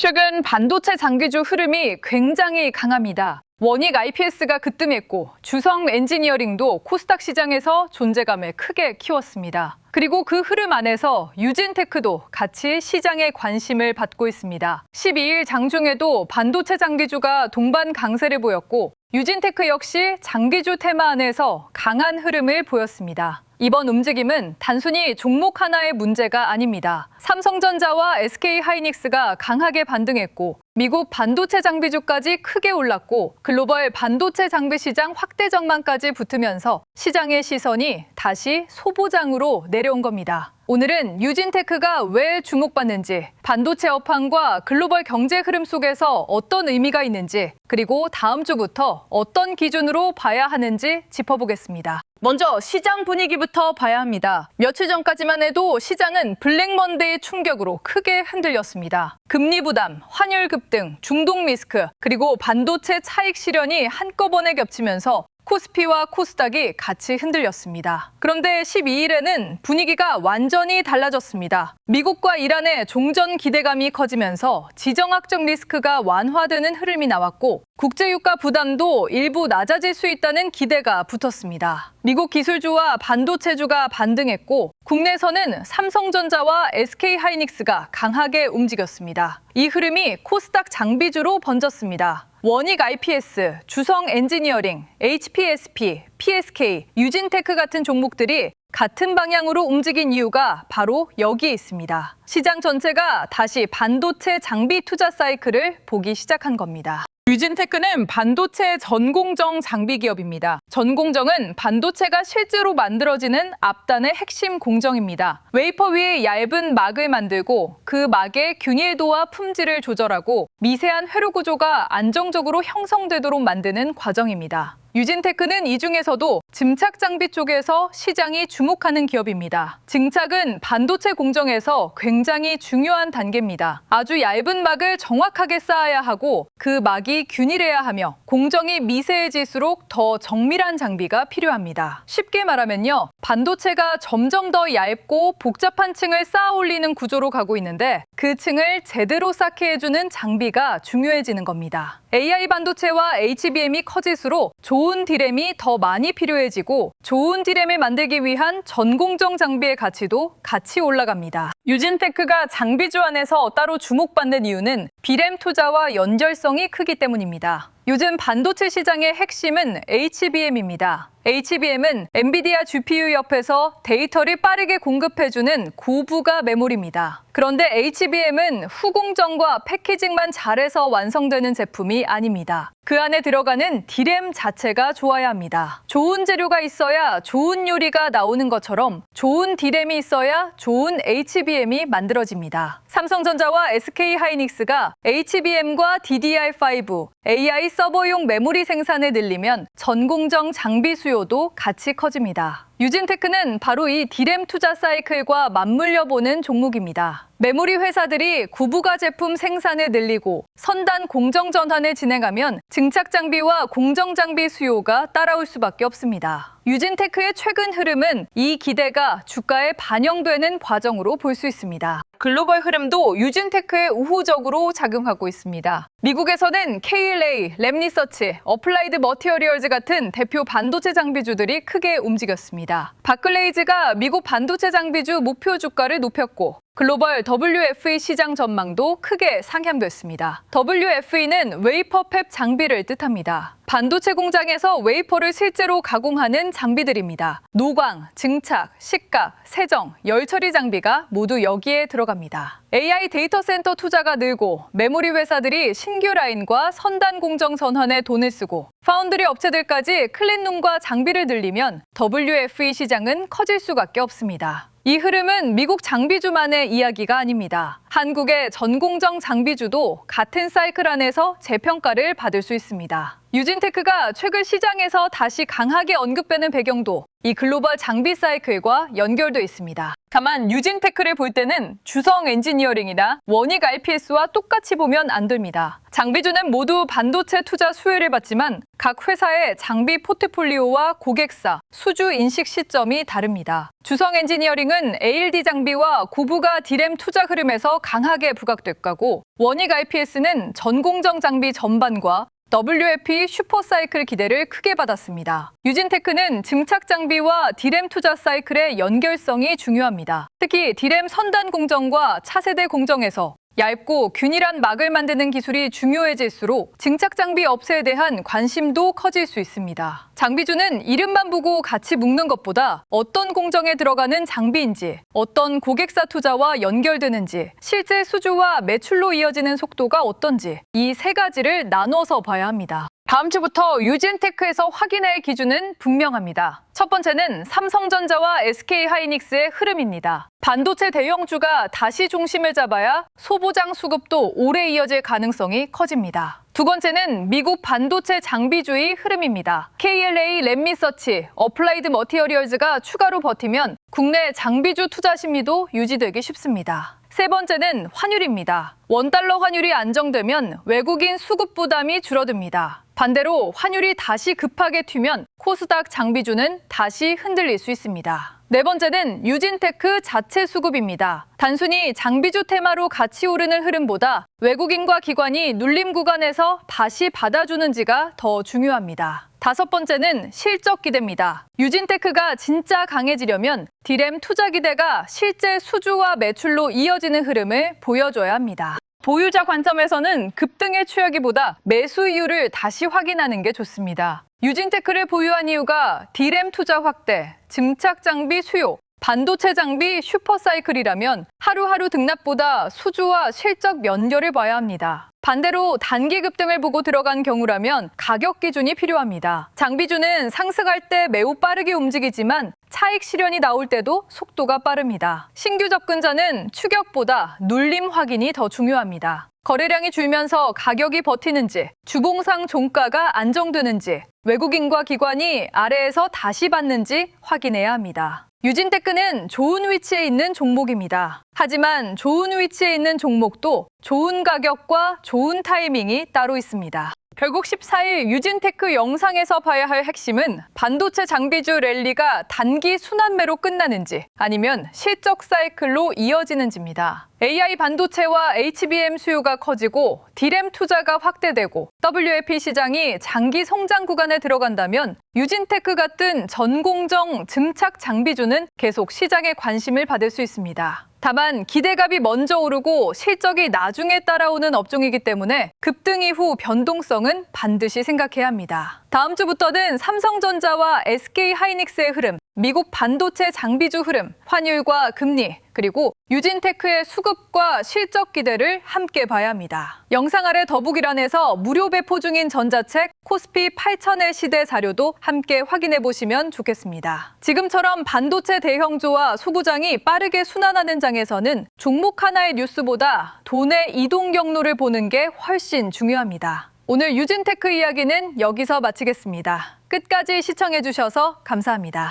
최근 반도체 장비주 흐름이 굉장히 강합니다. 원익 IPS가 급등했고 주성 엔지니어링도 코스닥 시장에서 존재감을 크게 키웠습니다. 그리고 그 흐름 안에서 유진테크도 같이 시장의 관심을 받고 있습니다. 12일 장중에도 반도체 장비주가 동반 강세를 보였고 유진테크 역시 장비주 테마 안에서 강한 흐름을 보였습니다. 이번 움직임은 단순히 종목 하나의 문제가 아닙니다. 삼성전자와 SK하이닉스가 강하게 반등했고 미국 반도체 장비주까지 크게 올랐고 글로벌 반도체 장비 시장 확대 전망까지 붙으면서 시장의 시선이 다시 소보장으로 내려온 겁니다. 오늘은 유진테크가 왜 주목받는지, 반도체 업황과 글로벌 경제 흐름 속에서 어떤 의미가 있는지, 그리고 다음 주부터 어떤 기준으로 봐야 하는지 짚어보겠습니다. 먼저 시장 분위기부터 봐야 합니다. 며칠 전까지만 해도 시장은 블랙먼데이 충격으로 크게 흔들렸습니다. 금리 부담, 환율 급등, 중동 리스크, 그리고 반도체 차익 실현이 한꺼번에 겹치면서 코스피와 코스닥이 같이 흔들렸습니다. 그런데 12일에는 분위기가 완전히 달라졌습니다. 미국과 이란의 종전 기대감이 커지면서 지정학적 리스크가 완화되는 흐름이 나왔고 국제유가 부담도 일부 낮아질 수 있다는 기대가 붙었습니다. 미국 기술주와 반도체주가 반등했고 국내에서는 삼성전자와 SK하이닉스가 강하게 움직였습니다. 이 흐름이 코스닥 장비주로 번졌습니다. 원익 IPS, 주성 엔지니어링, HPSP, PSK, 유진테크 같은 종목들이 같은 방향으로 움직인 이유가 바로 여기에 있습니다. 시장 전체가 다시 반도체 장비 투자 사이클을 보기 시작한 겁니다. 유진테크는 반도체 전공정 장비 기업입니다. 전공정은 반도체가 실제로 만들어지는 앞단의 핵심 공정입니다. 웨이퍼 위에 얇은 막을 만들고 그 막의 균일도와 품질을 조절하고 미세한 회로 구조가 안정적으로 형성되도록 만드는 과정입니다. 유진테크는 이 중에서도 증착 장비 쪽에서 시장이 주목하는 기업입니다. 증착은 반도체 공정에서 굉장히 중요한 단계입니다. 아주 얇은 막을 정확하게 쌓아야 하고 그 막이 균일해야 하며 공정이 미세해질수록 더 정밀한 장비가 필요합니다. 쉽게 말하면요, 반도체가 점점 더 얇고 복잡한 층을 쌓아 올리는 구조로 가고 있는데 그 층을 제대로 쌓게 해주는 장비가 중요해지는 겁니다. AI 반도체와 HBM이 커질수록 좋은 디램이 더 많이 필요해지고 좋은 디램을 만들기 위한 전공정 장비의 가치도 같이 올라갑니다. 유진테크가 장비주 안에서 따로 주목받는 이유는 비램 투자와 연결성이 크기 때문입니다. 요즘 반도체 시장의 핵심은 HBM입니다. HBM은 엔비디아 GPU 옆에서 데이터를 빠르게 공급해주는 고부가 메모리입니다. 그런데 HBM은 후공정과 패키징만 잘해서 완성되는 제품이 아닙니다. 그 안에 들어가는 디램 자체가 좋아야 합니다. 좋은 재료가 있어야 좋은 요리가 나오는 것처럼 좋은 디램이 있어야 좋은 HBM이 만들어집니다. 삼성전자와 SK하이닉스가 HBM과 DDR5, AI 서버용 메모리 생산을 늘리면 전공정 장비 수요도 같이 커집니다. 유진테크는 바로 이 디램 투자 사이클과 맞물려 보는 종목입니다. 메모리 회사들이 고부가 제품 생산을 늘리고 선단 공정 전환을 진행하면 증착 장비와 공정 장비 수요가 따라올 수밖에 없습니다. 유진테크의 최근 흐름은 이 기대가 주가에 반영되는 과정으로 볼 수 있습니다. 글로벌 흐름도 유진테크에 우호적으로 작용하고 있습니다. 미국에서는 KLA, 랩리서치, 어플라이드 머티리얼즈 같은 대표 반도체 장비주들이 크게 움직였습니다. 바클레이즈가 미국 반도체 장비주 목표 주가를 높였고 글로벌 WFE 시장 전망도 크게 상향됐습니다. WFE는 웨이퍼 팹 장비를 뜻합니다. 반도체 공장에서 웨이퍼를 실제로 가공하는 장비들입니다. 노광, 증착, 식각, 세정, 열처리 장비가 모두 여기에 들어갑니다. AI 데이터 센터 투자가 늘고 메모리 회사들이 신규 라인과 선단 공정 전환에 돈을 쓰고 파운드리 업체들까지 클린룸과 장비를 늘리면 WFE 시장은 커질 수밖에 없습니다. 이 흐름은 미국 장비주만의 이야기가 아닙니다. 한국의 전공정 장비주도 같은 사이클 안에서 재평가를 받을 수 있습니다. 유진테크가 최근 시장에서 다시 강하게 언급되는 배경도 이 글로벌 장비 사이클과 연결돼 있습니다. 다만 유진테크를 볼 때는 주성 엔지니어링이나 원익 IPS와 똑같이 보면 안 됩니다. 장비주는 모두 반도체 투자 수혜를 받지만 각 회사의 장비 포트폴리오와 고객사, 수주 인식 시점이 다릅니다. 주성 엔지니어링은 ALD 장비와 고부가 디램 투자 흐름에서 더 강하게 부각됐고, 원익 IPS는 전공정 장비 전반과 WFE 슈퍼사이클 기대를 크게 받았습니다. 유진테크는 증착 장비와 D램 투자 사이클의 연결성이 중요합니다. 특히 D램 선단 공정과 차세대 공정에서 얇고 균일한 막을 만드는 기술이 중요해질수록 증착 장비 업체에 대한 관심도 커질 수 있습니다. 장비주는 이름만 보고 같이 묶는 것보다 어떤 공정에 들어가는 장비인지, 어떤 고객사 투자와 연결되는지, 실제 수주와 매출로 이어지는 속도가 어떤지 이 세 가지를 나눠서 봐야 합니다. 다음 주부터 유진테크에서 확인할 기준은 분명합니다. 첫 번째는 삼성전자와 SK하이닉스의 흐름입니다. 반도체 대형주가 다시 중심을 잡아야 소보장 수급도 오래 이어질 가능성이 커집니다. 두 번째는 미국 반도체 장비주의 흐름입니다. KLA 랩리서치, 어플라이드 머티리얼즈가 추가로 버티면 국내 장비주 투자 심리도 유지되기 쉽습니다. 세 번째는 환율입니다. 원달러 환율이 안정되면 외국인 수급 부담이 줄어듭니다. 반대로 환율이 다시 급하게 튀면 코스닥 장비주는 다시 흔들릴 수 있습니다. 네 번째는 유진테크 자체 수급입니다. 단순히 장비주 테마로 같이 오르는 흐름보다 외국인과 기관이 눌림 구간에서 다시 받아주는지가 더 중요합니다. 다섯 번째는 실적 기대입니다. 유진테크가 진짜 강해지려면 D램 투자 기대가 실제 수주와 매출로 이어지는 흐름을 보여줘야 합니다. 보유자 관점에서는 급등의 추이보다 매수 이유를 다시 확인하는 게 좋습니다. 유진테크를 보유한 이유가 D램 투자 확대, 증착 장비 수요, 반도체 장비 슈퍼사이클이라면 하루하루 등락보다 수주와 실적 연결을 봐야 합니다. 반대로 단기 급등을 보고 들어간 경우라면 가격 기준이 필요합니다. 장비주는 상승할 때 매우 빠르게 움직이지만 차익 실현이 나올 때도 속도가 빠릅니다. 신규 접근자는 추격보다 눌림 확인이 더 중요합니다. 거래량이 줄면서 가격이 버티는지, 주봉상 종가가 안정되는지, 외국인과 기관이 아래에서 다시 받는지 확인해야 합니다. 유진테크는 좋은 위치에 있는 종목입니다. 하지만 좋은 위치에 있는 종목도 좋은 가격과 좋은 타이밍이 따로 있습니다. 결국 14일 유진테크 영상에서 봐야 할 핵심은 반도체 장비주 랠리가 단기 순환매로 끝나는지 아니면 실적 사이클로 이어지는지입니다. AI 반도체와 HBM 수요가 커지고 D램 투자가 확대되고 WFE 시장이 장기 성장 구간에 들어간다면 유진테크 같은 전공정 증착 장비주는 계속 시장의 관심을 받을 수 있습니다. 다만 기대값이 먼저 오르고 실적이 나중에 따라오는 업종이기 때문에 급등 이후 변동성은 반드시 생각해야 합니다. 다음 주부터는 삼성전자와 SK하이닉스의 흐름, 미국 반도체 장비주 흐름, 환율과 금리, 그리고 유진테크의 수급과 실적 기대를 함께 봐야 합니다. 영상 아래 더보기란에서 무료 배포 중인 전자책 코스피 8000의 시대 자료도 함께 확인해 보시면 좋겠습니다. 지금처럼 반도체 대형주와 소부장이 빠르게 순환하는 장에서는 종목 하나의 뉴스보다 돈의 이동 경로를 보는 게 훨씬 중요합니다. 오늘 유진테크 이야기는 여기서 마치겠습니다. 끝까지 시청해 주셔서 감사합니다.